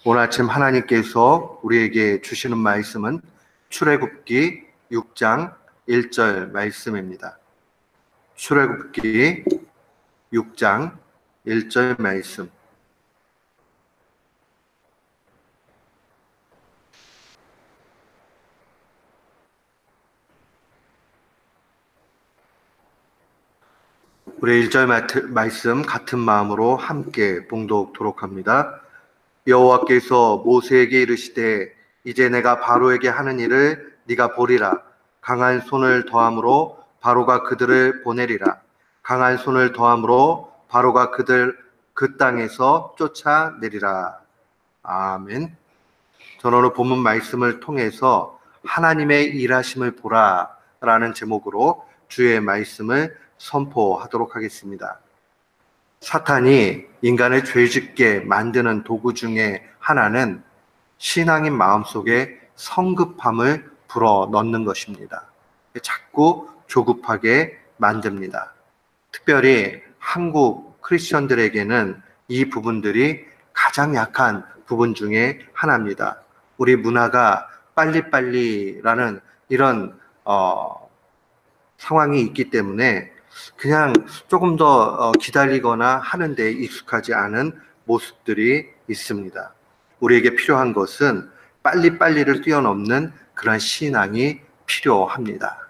오늘 아침 하나님께서 우리에게 주시는 말씀은 출애굽기 6장 1절 말씀입니다. 출애굽기 6장 1절 말씀. 우리 1절 말씀 같은 마음으로 함께 봉독토록 합니다. 여호와께서 모세에게 이르시되 이제 내가 바로에게 하는 일을 네가 보리라. 강한 손을 더함으로 바로가 그들을 보내리라. 강한 손을 더함으로 바로가 그들 그 땅에서 쫓아내리라. 아멘. 저는 오늘 본문 말씀을 통해서 하나님의 일하심을 보라 라는 제목으로 주의 말씀을 선포하도록 하겠습니다. 사탄이 인간을 죄짓게 만드는 도구 중에 하나는 신앙인 마음속에 성급함을 불어넣는 것입니다. 자꾸 조급하게 만듭니다. 특별히 한국 크리스천들에게는 이 부분들이 가장 약한 부분 중에 하나입니다. 우리 문화가 빨리빨리라는 이런 상황이 있기 때문에 그냥 조금 더 기다리거나 하는 데 익숙하지 않은 모습들이 있습니다. 우리에게 필요한 것은 빨리빨리를 뛰어넘는 그런 신앙이 필요합니다.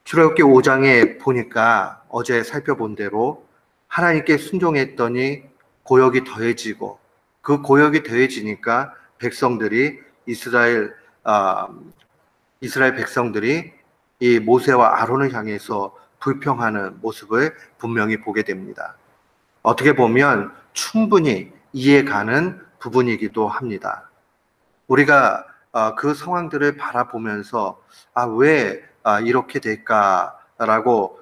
출애굽기 5장에 보니까 어제 살펴본 대로 하나님께 순종했더니 고역이 더해지고 그 고역이 더해지니까 이스라엘 백성들이 이 모세와 아론을 향해서 불평하는 모습을 분명히 보게 됩니다. 어떻게 보면 충분히 이해가는 부분이기도 합니다. 우리가 그 상황들을 바라보면서 왜 이렇게 될까라고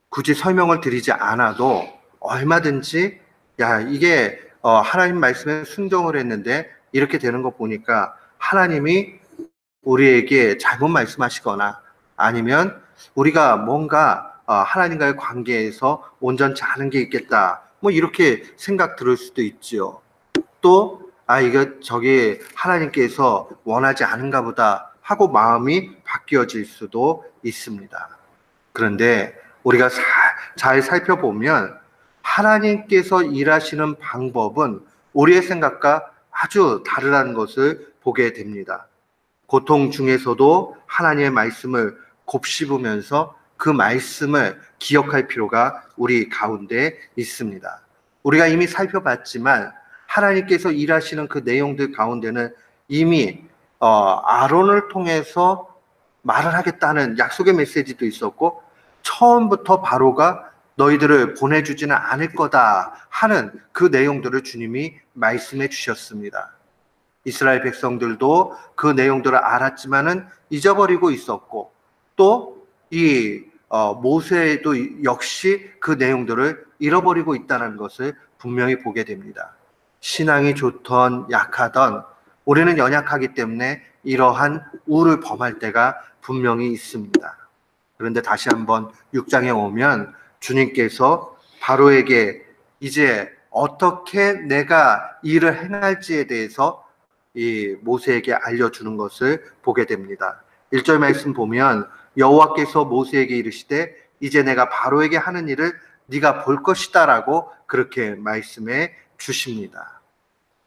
굳이 설명을 드리지 않아도 얼마든지 이게 하나님 말씀에 순종을 했는데 이렇게 되는 거 보니까 하나님이 우리에게 잘못 말씀하시거나 아니면 우리가 뭔가 하나님과의 관계에서 온전치 않은 게 있겠다 이렇게 생각 들을 수도 있지요. 또 저기 하나님께서 원하지 않은가 보다 하고 마음이 바뀌어질 수도 있습니다. 그런데 우리가 잘 살펴보면 하나님께서 일하시는 방법은 우리의 생각과 아주 다르다는 것을 보게 됩니다. 고통 중에서도 하나님의 말씀을 곱씹으면서 그 말씀을 기억할 필요가 우리 가운데 있습니다. 우리가 이미 살펴봤지만 하나님께서 일하시는 그 내용들 가운데는 이미 아론을 통해서 말을 하겠다는 약속의 메시지도 있었고 처음부터 바로가 너희들을 보내주지는 않을 거다 하는 그 내용들을 주님이 말씀해 주셨습니다. 이스라엘 백성들도 그 내용들을 알았지만은 잊어버리고 있었고 또 이 모세도 역시 그 내용들을 잃어버리고 있다는 것을 분명히 보게 됩니다. 신앙이 좋던 약하던 우리는 연약하기 때문에 이러한 우를 범할 때가 분명히 있습니다. 그런데 다시 한번 6장에 오면 주님께서 바로에게 이제 어떻게 내가 일을 행할지에 대해서 이 모세에게 알려주는 것을 보게 됩니다. 1절 말씀 보면 여호와께서 모세에게 이르시되 이제 내가 바로에게 하는 일을 네가 볼 것이다 라고 그렇게 말씀해 주십니다.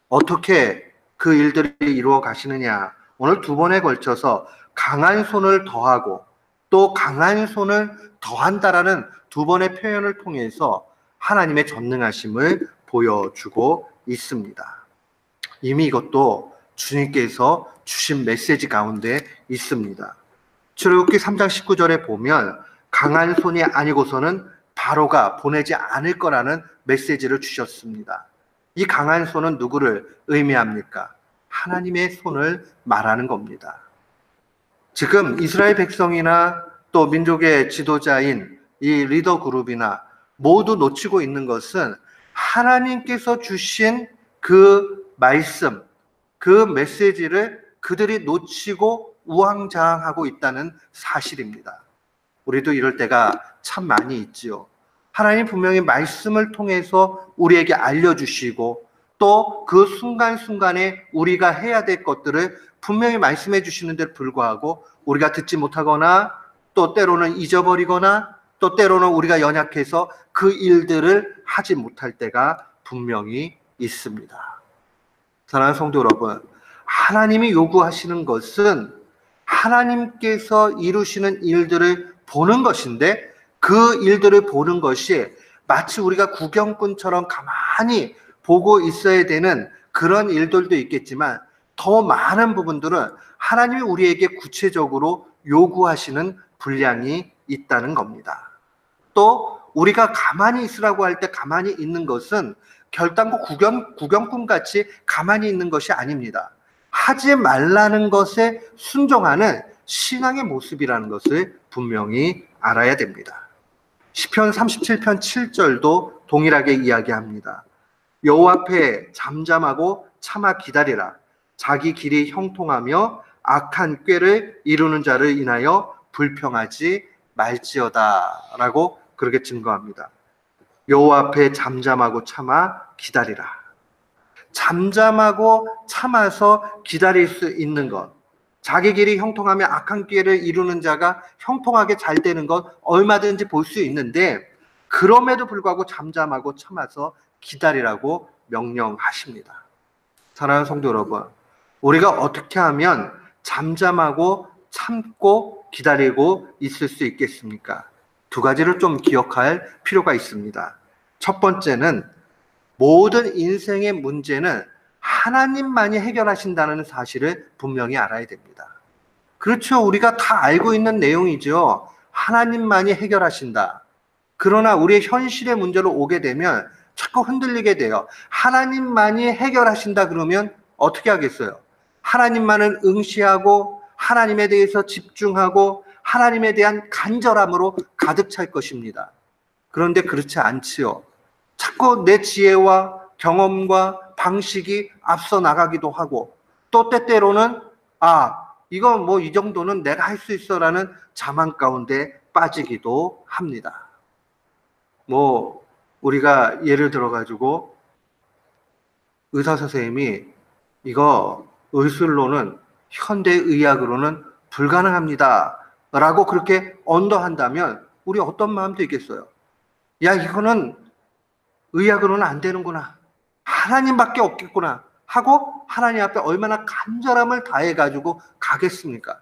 어떻게 그 일들이 이루어 가시느냐, 오늘 두 번에 걸쳐서 강한 손을 더하고 또 강한 손을 더한다라는 두 번의 표현을 통해서 하나님의 전능하심을 보여주고 있습니다. 이미 이것도 주님께서 주신 메시지 가운데 있습니다. 출애굽기 3장 19절에 보면 강한 손이 아니고서는 바로가 보내지 않을 거라는 메시지를 주셨습니다. 이 강한 손은 누구를 의미합니까? 하나님의 손을 말하는 겁니다. 지금 이스라엘 백성이나 또 민족의 지도자인 이 리더 그룹이나 모두 놓치고 있는 것은 하나님께서 주신 그 말씀, 그 메시지를 그들이 놓치고 우왕좌왕하고 있다는 사실입니다. 우리도 이럴 때가 참 많이 있지요. 하나님 분명히 말씀을 통해서 우리에게 알려주시고 또 그 순간순간에 우리가 해야 될 것들을 분명히 말씀해 주시는데도 불구하고 우리가 듣지 못하거나 또 때로는 잊어버리거나 또 때로는 우리가 연약해서 그 일들을 하지 못할 때가 분명히 있습니다. 사랑하는 성도 여러분, 하나님이 요구하시는 것은 하나님께서 이루시는 일들을 보는 것인데, 그 일들을 보는 것이 마치 우리가 구경꾼처럼 가만히 보고 있어야 되는 그런 일들도 있겠지만, 더 많은 부분들은 하나님이 우리에게 구체적으로 요구하시는 분량이 있다는 겁니다. 또 우리가 가만히 있으라고 할 때 가만히 있는 것은 결단코 구경꾼같이 가만히 있는 것이 아닙니다. 하지 말라는 것에 순종하는 신앙의 모습이라는 것을 분명히 알아야 됩니다. 시편 37편 7절도 동일하게 이야기합니다. 여호와 앞에 잠잠하고 참아 기다리라. 자기 길이 형통하며 악한 꾀를 이루는 자를 인하여 불평하지 말지어다 라고 그렇게 증거합니다. 여호와 앞에 잠잠하고 참아 기다리라. 잠잠하고 참아서 기다릴 수 있는 것, 자기 길이 형통하며 악한 꾀를 이루는 자가 형통하게 잘 되는 것 얼마든지 볼 수 있는데, 그럼에도 불구하고 잠잠하고 참아서 기다리라고 명령하십니다. 사랑하는 성도 여러분, 우리가 어떻게 하면 잠잠하고 참고 기다리고 있을 수 있겠습니까? 두 가지를 좀 기억할 필요가 있습니다. 첫 번째는 모든 인생의 문제는 하나님만이 해결하신다는 사실을 분명히 알아야 됩니다. 그렇죠. 우리가 다 알고 있는 내용이죠. 하나님만이 해결하신다. 그러나 우리의 현실의 문제로 오게 되면 자꾸 흔들리게 돼요. 하나님만이 해결하신다 그러면 어떻게 하겠어요? 하나님만을 응시하고 하나님에 대해서 집중하고 하나님에 대한 간절함으로 가득 찰 것입니다. 그런데 그렇지 않지요. 자꾸 내 지혜와 경험과 방식이 앞서 나가기도 하고, 또 때때로는 이거 뭐 이 정도는 내가 할 수 있어라는 자만 가운데 빠지기도 합니다. 뭐 우리가 예를 들어가지고 의사 선생님이 이거 의술로는 현대의학으로는 불가능합니다 라고 그렇게 언도한다면 우리 어떤 마음도 있겠어요? 야, 이거는 의학으로는 안 되는구나, 하나님밖에 없겠구나 하고 하나님 앞에 얼마나 간절함을 다해가지고 가겠습니까?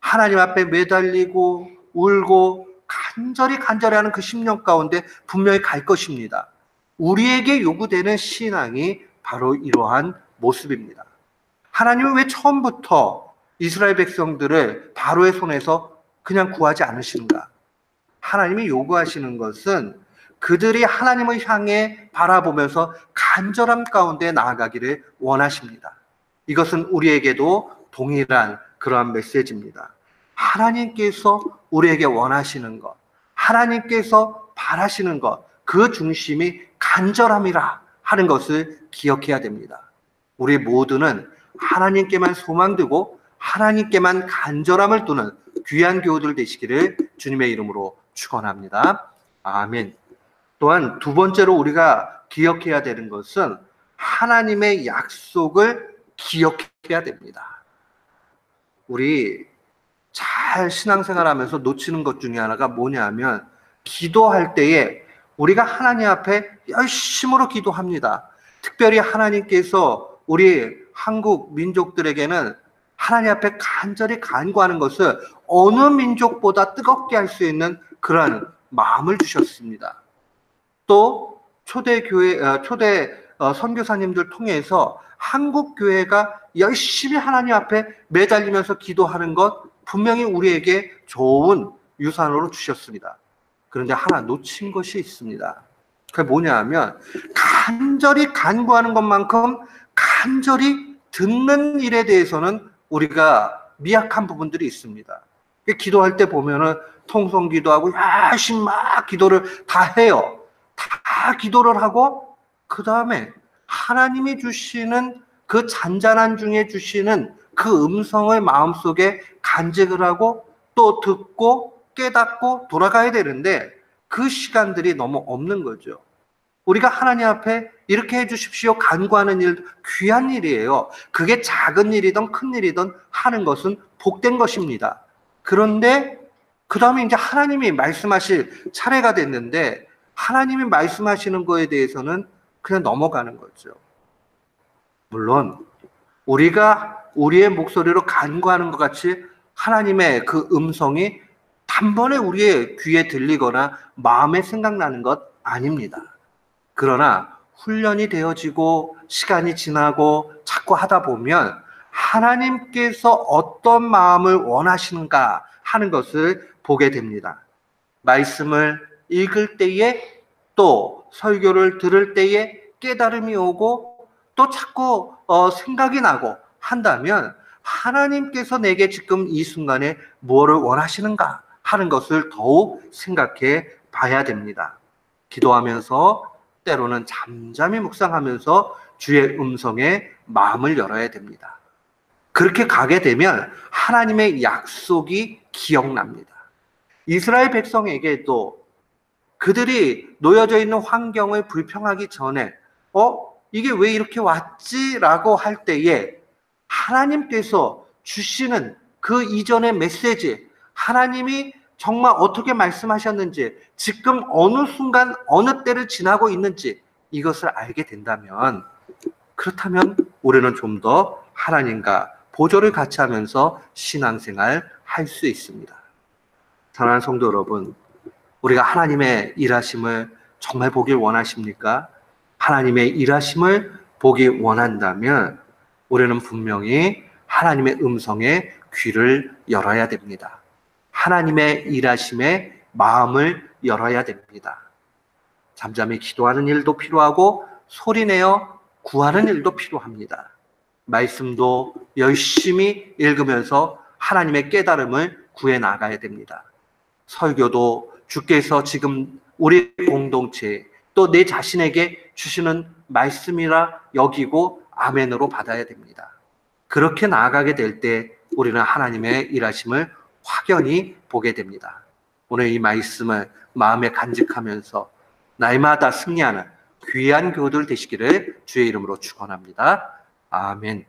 하나님 앞에 매달리고 울고 간절히 하는 그 심령 가운데 분명히 갈 것입니다. 우리에게 요구되는 신앙이 바로 이러한 모습입니다. 하나님은 왜 처음부터 이스라엘 백성들을 바로의 손에서 그냥 구하지 않으시는가? 하나님이 요구하시는 것은 그들이 하나님을 향해 바라보면서 간절함 가운데 나아가기를 원하십니다. 이것은 우리에게도 동일한 그러한 메시지입니다. 하나님께서 우리에게 원하시는 것, 하나님께서 바라시는 것, 그 중심이 간절함이라 하는 것을 기억해야 됩니다. 우리 모두는 하나님께만 소망두고 하나님께만 간절함을 두는 귀한 교우들 되시기를 주님의 이름으로 축원합니다. 아멘. 또한 두 번째로 우리가 기억해야 되는 것은 하나님의 약속을 기억해야 됩니다. 우리 잘 신앙생활하면서 놓치는 것 중에 하나가 뭐냐면, 기도할 때에 우리가 하나님 앞에 열심으로 기도합니다. 특별히 하나님께서 우리 한국 민족들에게는 하나님 앞에 간절히 간구하는 것을 어느 민족보다 뜨겁게 할 수 있는 그러한 마음을 주셨습니다. 또 초대 선교사님들 통해서 한국 교회가 열심히 하나님 앞에 매달리면서 기도하는 것 분명히 우리에게 좋은 유산으로 주셨습니다. 그런데 하나 놓친 것이 있습니다. 그게 뭐냐 하면, 간절히 간구하는 것만큼 간절히 듣는 일에 대해서는 우리가 미약한 부분들이 있습니다. 기도할 때 보면은 통성 기도하고 열심히 막 기도를 다 해요. 다 기도를 하고 그 다음에 하나님이 주시는 그 잔잔한 중에 주시는 그 음성을 마음속에 간직을 하고 또 듣고 깨닫고 돌아가야 되는데 그 시간들이 너무 없는 거죠. 우리가 하나님 앞에 이렇게 해주십시오 간구하는 일 귀한 일이에요. 그게 작은 일이든 큰 일이든 하는 것은 복된 것입니다. 그런데 그 다음에 이제 하나님이 말씀하실 차례가 됐는데 하나님이 말씀하시는 거에 대해서는 그냥 넘어가는 거죠. 물론 우리가 우리의 목소리로 간구하는 것 같이 하나님의 그 음성이 단번에 우리의 귀에 들리거나 마음에 생각나는 것 아닙니다. 그러나 훈련이 되어지고 시간이 지나고 자꾸 하다 보면 하나님께서 어떤 마음을 원하시는가 하는 것을 보게 됩니다. 말씀을 읽을 때에 또 설교를 들을 때에 깨달음이 오고 또 자꾸 생각이 나고 한다면 하나님께서 내게 지금 이 순간에 무엇을 원하시는가 하는 것을 더욱 생각해 봐야 됩니다. 기도하면서 때로는 잠잠히 묵상하면서 주의 음성에 마음을 열어야 됩니다. 그렇게 가게 되면 하나님의 약속이 기억납니다. 이스라엘 백성에게도 그들이 놓여져 있는 환경을 불평하기 전에 이게 왜 이렇게 왔지? 라고 할 때에 하나님께서 주시는 그 이전의 메시지, 하나님이 정말 어떻게 말씀하셨는지, 지금 어느 순간 어느 때를 지나고 있는지 이것을 알게 된다면, 그렇다면 우리는 좀 더 하나님과 보조를 같이 하면서 신앙생활 할 수 있습니다. 사랑하는 성도 여러분, 우리가 하나님의 일하심을 정말 보길 원하십니까? 하나님의 일하심을 보기 원한다면 우리는 분명히 하나님의 음성에 귀를 열어야 됩니다. 하나님의 일하심에 마음을 열어야 됩니다. 잠잠히 기도하는 일도 필요하고 소리내어 구하는 일도 필요합니다. 말씀도 열심히 읽으면서 하나님의 깨달음을 구해 나가야 됩니다. 설교도 주께서 지금 우리 공동체 또 내 자신에게 주시는 말씀이라 여기고 아멘으로 받아야 됩니다. 그렇게 나아가게 될 때 우리는 하나님의 일하심을 확연히 보게 됩니다. 오늘 이 말씀을 마음에 간직하면서 날마다 승리하는 귀한 교들 되시기를 주의 이름으로 축원합니다. 아멘.